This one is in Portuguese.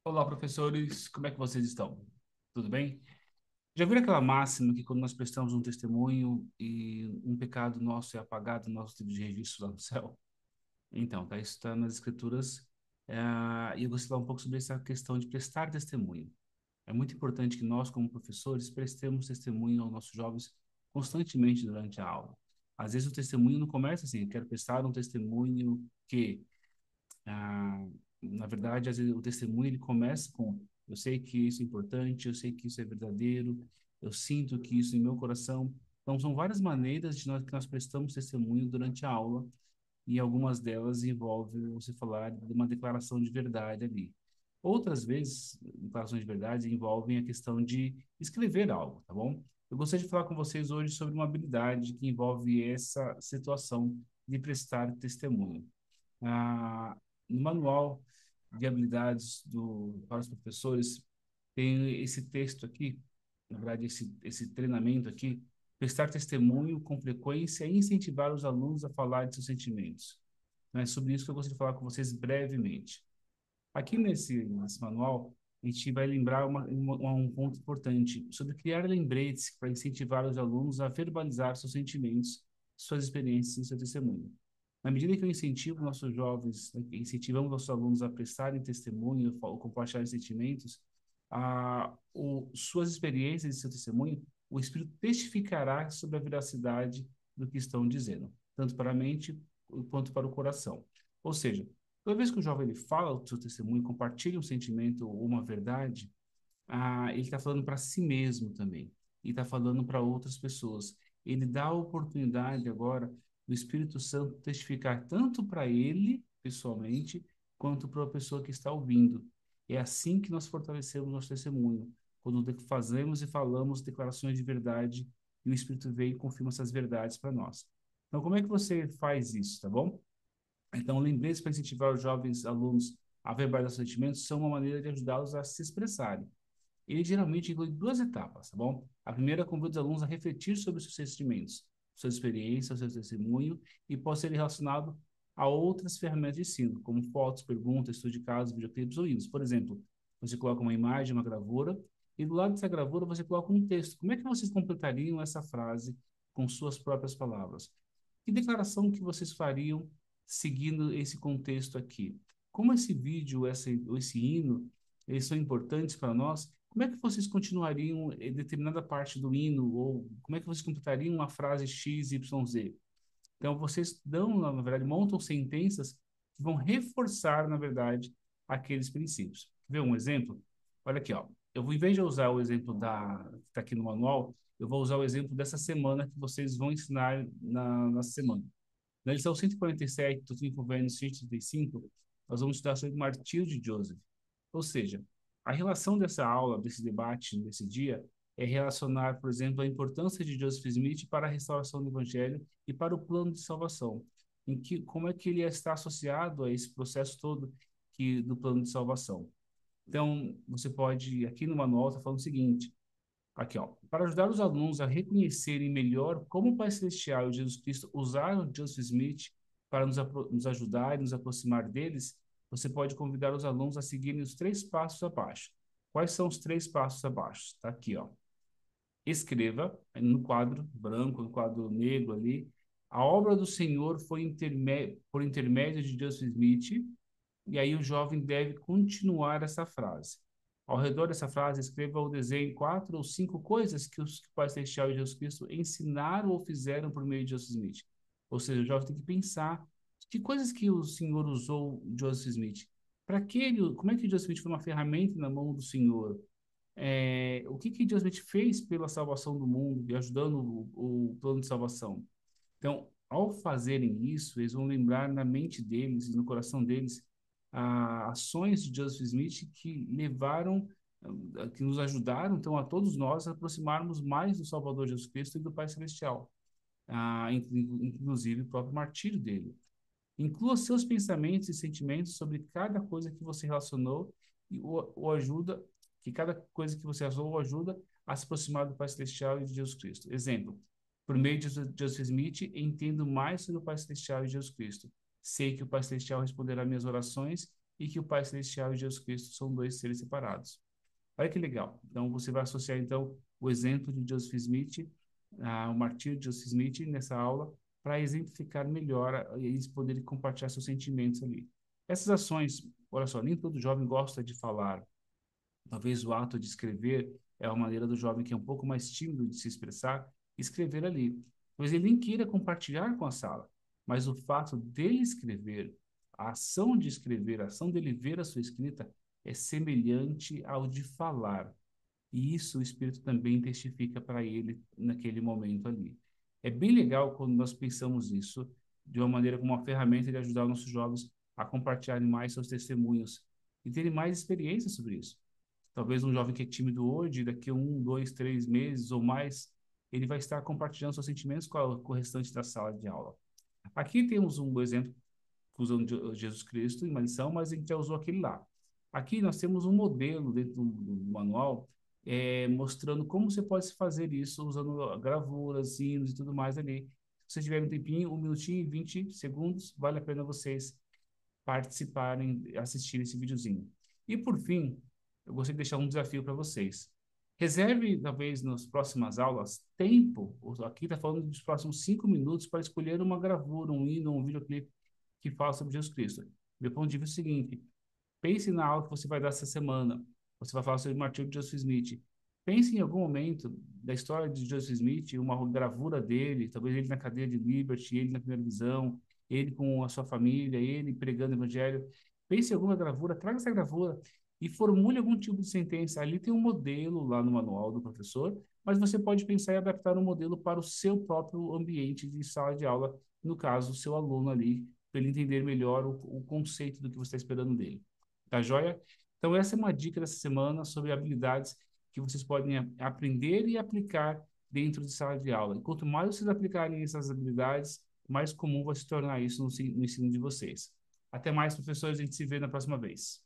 Olá, professores, como é que vocês estão? Tudo bem? Já viram aquela máxima que quando nós prestamos um testemunho e um pecado nosso é apagado no nosso livro de registro lá no céu? Então, tá, isso está nas escrituras, e eu gostaria de falar um pouco sobre essa questão de prestar testemunho. É muito importante que nós, como professores, prestemos testemunho aos nossos jovens constantemente durante a aula. Às vezes o testemunho não começa assim, eu quero prestar um testemunho que ah, na verdade, às vezes, o testemunho ele começa com: eu sei que isso é importante, eu sei que isso é verdadeiro, eu sinto que isso em meu coração. Então, são várias maneiras de nós que nós prestamos testemunho durante a aula, e algumas delas envolvem você falar de uma declaração de verdade ali. Outras vezes, declarações de verdade envolvem a questão de escrever algo, tá bom? Eu gostaria de falar com vocês hoje sobre uma habilidade que envolve essa situação de prestar testemunho. Ah, no manual de habilidades para os professores, tem esse texto aqui, na verdade, esse treinamento aqui: prestar testemunho com frequência e incentivar os alunos a falar de seus sentimentos. Então, é sobre isso que eu gostaria de falar com vocês brevemente. Aqui nesse manual, a gente vai lembrar um ponto importante sobre criar lembretes para incentivar os alunos a verbalizar seus sentimentos, suas experiências e seu testemunho. Na medida que eu incentivo nossos jovens, né, incentivamos nossos alunos a prestarem testemunho, compartilhar sentimentos, suas experiências e seu testemunho, o Espírito testificará sobre a veracidade do que estão dizendo, tanto para a mente quanto para o coração. Ou seja, toda vez que o jovem ele fala o seu testemunho, compartilha um sentimento ou uma verdade, ele está falando para si mesmo também. E está falando para outras pessoas. Ele dá a oportunidade agora do Espírito Santo testificar tanto para ele, pessoalmente, quanto para a pessoa que está ouvindo. É assim que nós fortalecemos nosso testemunho. Quando fazemos e falamos declarações de verdade e o Espírito vem e confirma essas verdades para nós. Então, como é que você faz isso, tá bom? Então, lembretes para incentivar os jovens alunos a verbalizar seus sentimentos são uma maneira de ajudá-los a se expressarem. Ele geralmente inclui duas etapas, tá bom? A primeira convida os alunos a refletir sobre os seus sentimentos, suas experiências, seu testemunho, e pode ser relacionado a outras ferramentas de ensino, como fotos, perguntas, estudo de casos, videoclipes ou hinos. Por exemplo, você coloca uma imagem, uma gravura, e do lado dessa gravura você coloca um texto. Como é que vocês completariam essa frase com suas próprias palavras? Que declaração que vocês fariam seguindo esse contexto aqui? Como esse vídeo, esse hino, eles são importantes para nós, como é que vocês continuariam em determinada parte do hino, ou como é que vocês completariam uma frase X, Y, Z? Então, vocês dão, na verdade, montam sentenças que vão reforçar, na verdade, aqueles princípios. Quer ver um exemplo? Olha aqui, ó. Eu vou, em vez de usar o exemplo que está aqui no manual, eu vou usar o exemplo dessa semana que vocês vão ensinar na semana. Na lição 147 do Cinco Convênios 135, nós vamos estudar sobre o martírio de Joseph. Ou seja, a relação dessa aula, desse debate, desse dia, é relacionar, por exemplo, a importância de Joseph Smith para a restauração do Evangelho e para o plano de salvação. Como é que ele está associado a esse processo todo do plano de salvação. Então, você pode, aqui no manual, está falando o seguinte: aqui, ó. Para ajudar os alunos a reconhecerem melhor como o Pai Celestial e Jesus Cristo usaram Joseph Smith para nos ajudar e nos aproximar deles, você pode convidar os alunos a seguirem os três passos abaixo. Quais são os três passos abaixo? Está aqui, ó. Escreva no quadro branco, no quadro negro ali: a obra do Senhor foi por intermédio de Joseph Smith, e aí o jovem deve continuar essa frase. Ao redor dessa frase, escreva ou desenhe quatro ou cinco coisas que os Pai Celestial e Jesus Cristo ensinaram ou fizeram por meio de Joseph Smith. Ou seja, o jovem tem que pensar que coisas que o Senhor usou Joseph Smith. Para que ele, como é que Joseph Smith foi uma ferramenta na mão do Senhor? O que Joseph Smith fez pela salvação do mundo e ajudando o plano de salvação? Então, ao fazerem isso, eles vão lembrar na mente deles e no coração deles ações de Joseph Smith que levaram, que nos ajudaram, então, a todos nós a aproximarmos mais do Salvador Jesus Cristo e do Pai Celestial, inclusive o próprio martírio dele. Inclua seus pensamentos e sentimentos sobre cada coisa que você relacionou e o ajuda, que cada coisa que você relacionou o ajuda a se aproximar do Pai Celestial e de Jesus Cristo. Exemplo: por meio de Joseph Smith, entendo mais sobre o Pai Celestial e Jesus Cristo. Sei que o Pai Celestial responderá minhas orações e que o Pai Celestial e Jesus Cristo são dois seres separados. Olha que legal. Então, você vai associar, então, o exemplo de Joseph Smith, o martírio de Joseph Smith, nessa aula, para exemplificar melhor e eles poderem compartilhar seus sentimentos ali. Essas ações, olha só, nem todo jovem gosta de falar. Talvez o ato de escrever é uma maneira do jovem que é um pouco mais tímido de se expressar, escrever ali. Talvez ele nem queira compartilhar com a sala, mas o fato dele escrever, a ação de escrever, a ação dele ver a sua escrita é semelhante ao de falar. E isso o Espírito também testifica para ele naquele momento ali. É bem legal quando nós pensamos isso de uma maneira como uma ferramenta de ajudar os nossos jovens a compartilharem mais seus testemunhos e terem mais experiência sobre isso. Talvez um jovem que é tímido hoje, daqui a 1, 2, 3 meses ou mais, ele vai estar compartilhando seus sentimentos com o restante da sala de aula. Aqui temos um exemplo usando Jesus Cristo em uma lição, mas a gente já usou aquele lá. Aqui nós temos um modelo dentro do manual mostrando como você pode fazer isso usando gravuras, hinos e tudo mais ali. Se você tiver um tempinho, 1 minutinho e 20 segundos, vale a pena vocês participarem, assistirem esse videozinho. E por fim, eu gostaria de deixar um desafio para vocês. Reserve, talvez, nas próximas aulas, tempo. Aqui está falando dos próximos 5 minutos para escolher uma gravura, um hino, um videoclipe que fala sobre Jesus Cristo. Meu ponto de vista é o seguinte: pense na aula que você vai dar essa semana. Você vai falar sobre o martírio de Joseph Smith. Pense em algum momento da história de Joseph Smith, uma gravura dele, talvez ele na cadeia de Liberty, ele na primeira visão, ele com a sua família, ele pregando o evangelho. Pense em alguma gravura, traga essa gravura e formule algum tipo de sentença. Ali tem um modelo lá no manual do professor, mas você pode pensar em adaptar um modelo para o seu próprio ambiente de sala de aula, no caso, o seu aluno ali, para ele entender melhor o conceito do que você está esperando dele. Tá joia? Então, essa é uma dica dessa semana sobre habilidades que vocês podem aprender e aplicar dentro de sala de aula. E quanto mais vocês aplicarem essas habilidades, mais comum vai se tornar isso no ensino de vocês. Até mais, professores. A gente se vê na próxima vez.